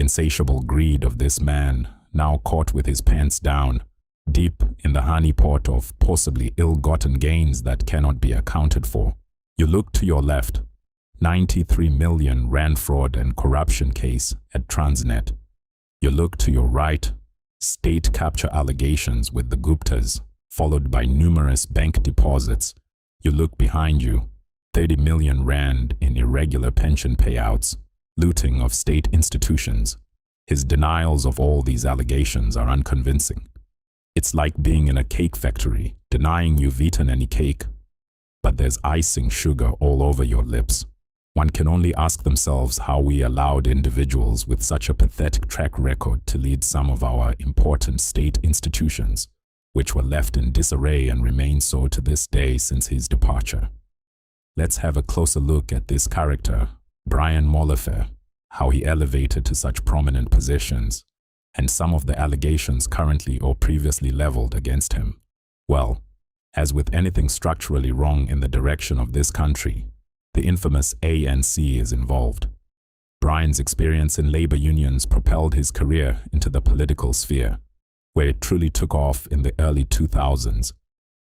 insatiable greed of this man, now caught with his pants down, deep in the honeypot of possibly ill-gotten gains that cannot be accounted for. You look to your left, 93 million rand fraud and corruption case at Transnet. You look to your right, state capture allegations with the Guptas, followed by numerous bank deposits. You look behind you, 30 million rand in irregular pension payouts, looting of state institutions. His denials of all these allegations are unconvincing. It's like being in a cake factory, denying you've eaten any cake, but there's icing sugar all over your lips. One can only ask themselves how we allowed individuals with such a pathetic track record to lead some of our important state institutions, which were left in disarray and remain so to this day since his departure. Let's have a closer look at this character, Brian Molefe, how he elevated to such prominent positions, and some of the allegations currently or previously leveled against him. Well, as with anything structurally wrong in the direction of this country, the infamous ANC is involved. Brian's experience in labor unions propelled his career into the political sphere, where it truly took off in the early 2000s,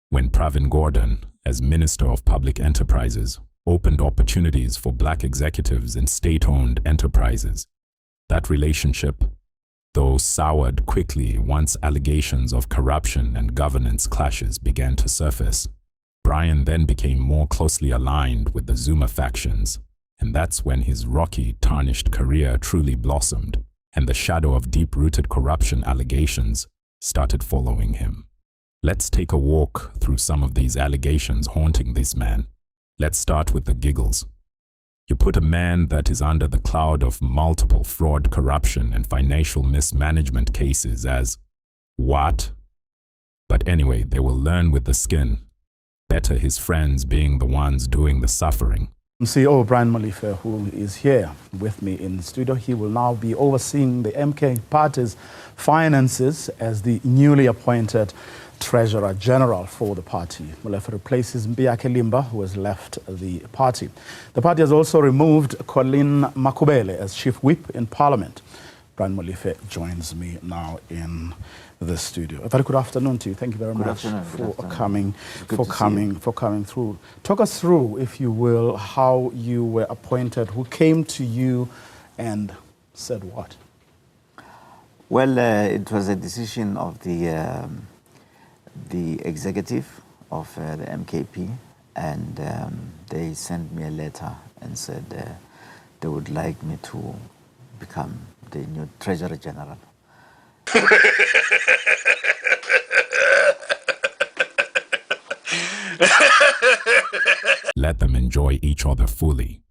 when Pravin Gordhan, as Minister of Public Enterprises, opened opportunities for black executives in state-owned enterprises. That relationship, though, soured quickly once allegations of corruption and governance clashes began to surface. Brian then became more closely aligned with the Zuma factions, and that's when his rocky, tarnished career truly blossomed, and the shadow of deep-rooted corruption allegations started following him. Let's take a walk through some of these allegations haunting this man. Let's start with the giggles. You put a man that is under the cloud of multiple fraud, corruption, and financial mismanagement cases as what? But anyway, they will learn with the skin. Better his friends being the ones doing the suffering. CEO Brian Molefe, who is here with me in the studio, he will now be overseeing the MK party's finances as the newly appointed Treasurer General for the party. Molefe replaces Mbiake Limba, who has left the party. The party has also removed Colin Makubele as Chief Whip in Parliament. Brian Molefe joins me now in the studio. A very good afternoon to you. Thank you very much for coming through. Talk us through, if you will, how you were appointed, who came to you and said what? Well, it was a decision of the executive of the MKP, and they sent me a letter and said they would like me to become the new Treasurer General. Let them enjoy each other fully.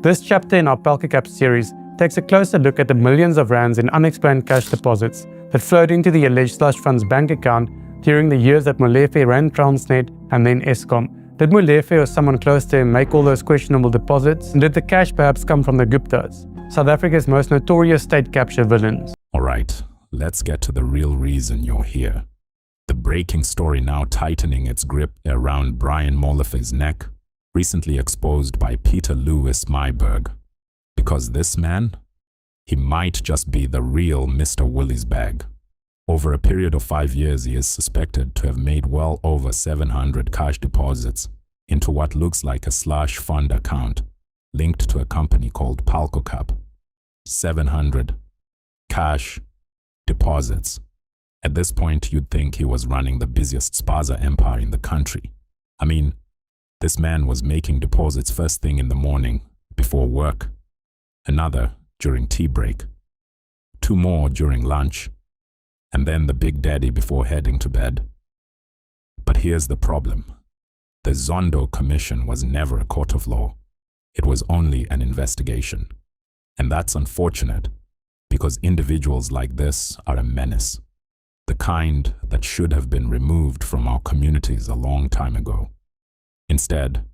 This chapter in our Pelkicap series takes a closer look at the millions of rands in unexplained cash deposits that flowed into the alleged slush fund's bank account during the years that Molefe ran Transnet and then Eskom. Did Molefe or someone close to him make all those questionable deposits? And did the cash perhaps come from the Guptas, South Africa's most notorious state capture villains? All right, let's get to the real reason you're here. The breaking story now tightening its grip around Brian Molefe's neck, recently exposed by Peter Lewis Myberg. Because this man, he might just be the real Mr. Woolies bag. Over a period of 5 years, he is suspected to have made well over 700 cash deposits into what looks like a slush fund account linked to a company called Pelkicap. 700 cash deposits. At this point, you'd think he was running the busiest spaza empire in the country. I mean, this man was making deposits first thing in the morning, before work, another during tea break, 2 more during lunch, and then the big daddy before heading to bed. But here's the problem. The Zondo Commission was never a court of law. It was only an investigation. And that's unfortunate, because individuals like this are a menace. The kind that should have been removed from our communities a long time ago. Instead,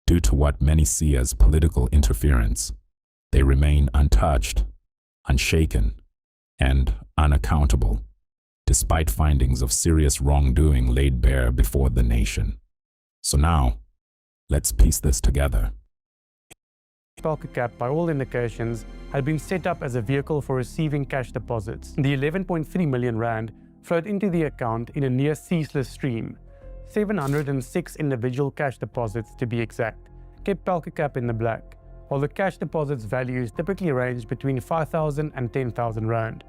due to what many see as political interference, they remain untouched, unshaken, and unaccountable, despite findings of serious wrongdoing laid bare before the nation. So now, let's piece this together. Cap, by all indications, had been set up as a vehicle for receiving cash deposits. The 11.3 million rand flowed into the account in a near ceaseless stream. 706 individual cash deposits, to be exact, kept Cap in the black, while the cash deposits values typically ranged between 5,000 and 10,000 rand.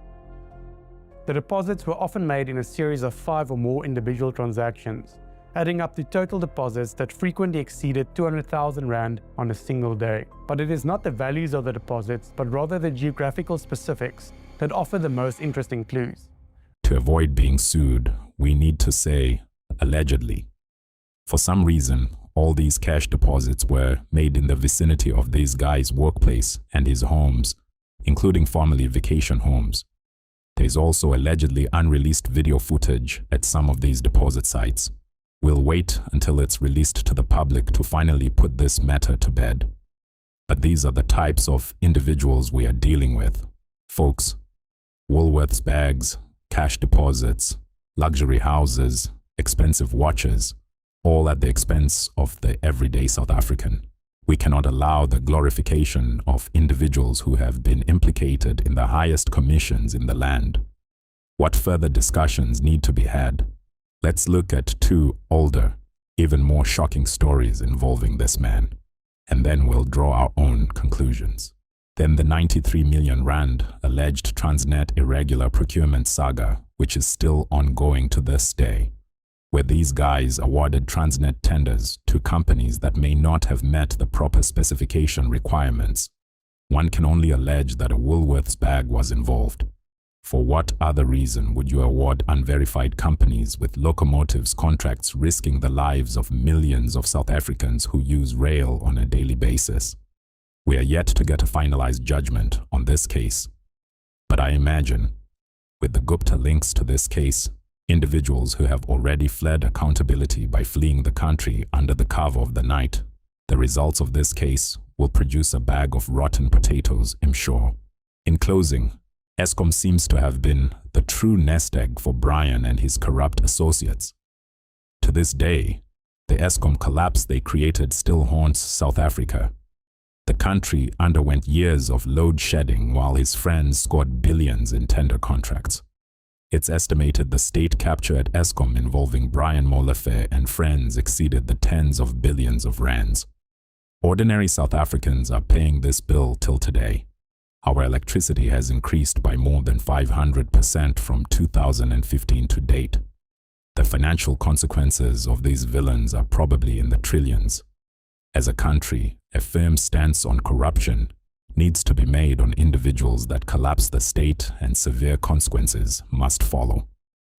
The deposits were often made in a series of 5 or more individual transactions, adding up to total deposits that frequently exceeded 200,000 rand on a single day. But it is not the values of the deposits, but rather the geographical specifics that offer the most interesting clues. To avoid being sued, we need to say allegedly. For some reason, all these cash deposits were made in the vicinity of this guy's workplace and his homes, including family vacation homes. There is also allegedly unreleased video footage at some of these deposit sites. We'll wait until it's released to the public to finally put this matter to bed. But these are the types of individuals we are dealing with. Folks, Woolworths bags, cash deposits, luxury houses, expensive watches, all at the expense of the everyday South African. We cannot allow the glorification of individuals who have been implicated in the highest commissions in the land. What further discussions need to be had? Let's look at 2 older, even more shocking stories involving this man, and then we'll draw our own conclusions. Then the 93 million rand alleged Transnet irregular procurement saga, which is still ongoing to this day, where these guys awarded Transnet tenders to companies that may not have met the proper specification requirements. One can only allege that a Woolworths bag was involved. For what other reason would you award unverified companies with locomotives contracts risking the lives of millions of South Africans who use rail on a daily basis? We are yet to get a finalized judgment on this case. But I imagine, with the Gupta links to this case, individuals who have already fled accountability by fleeing the country under the cover of the night, the results of this case will produce a bag of rotten potatoes, I'm sure. In closing, Eskom seems to have been the true nest egg for Brian and his corrupt associates. To this day, the Eskom collapse they created still haunts South Africa. The country underwent years of load shedding while his friends scored billions in tender contracts. It's estimated the state capture at Eskom involving Brian Molefe and friends exceeded the tens of billions of rands. Ordinary South Africans are paying this bill till today. Our electricity has increased by more than 500% from 2015 to date. The financial consequences of these villains are probably in the trillions. As a country, a firm stance on corruption needs to be made on individuals that collapse the state, and severe consequences must follow.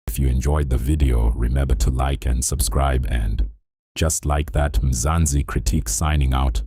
If you enjoyed the video, remember to like and subscribe, and just like that, Mzansi Critique signing out.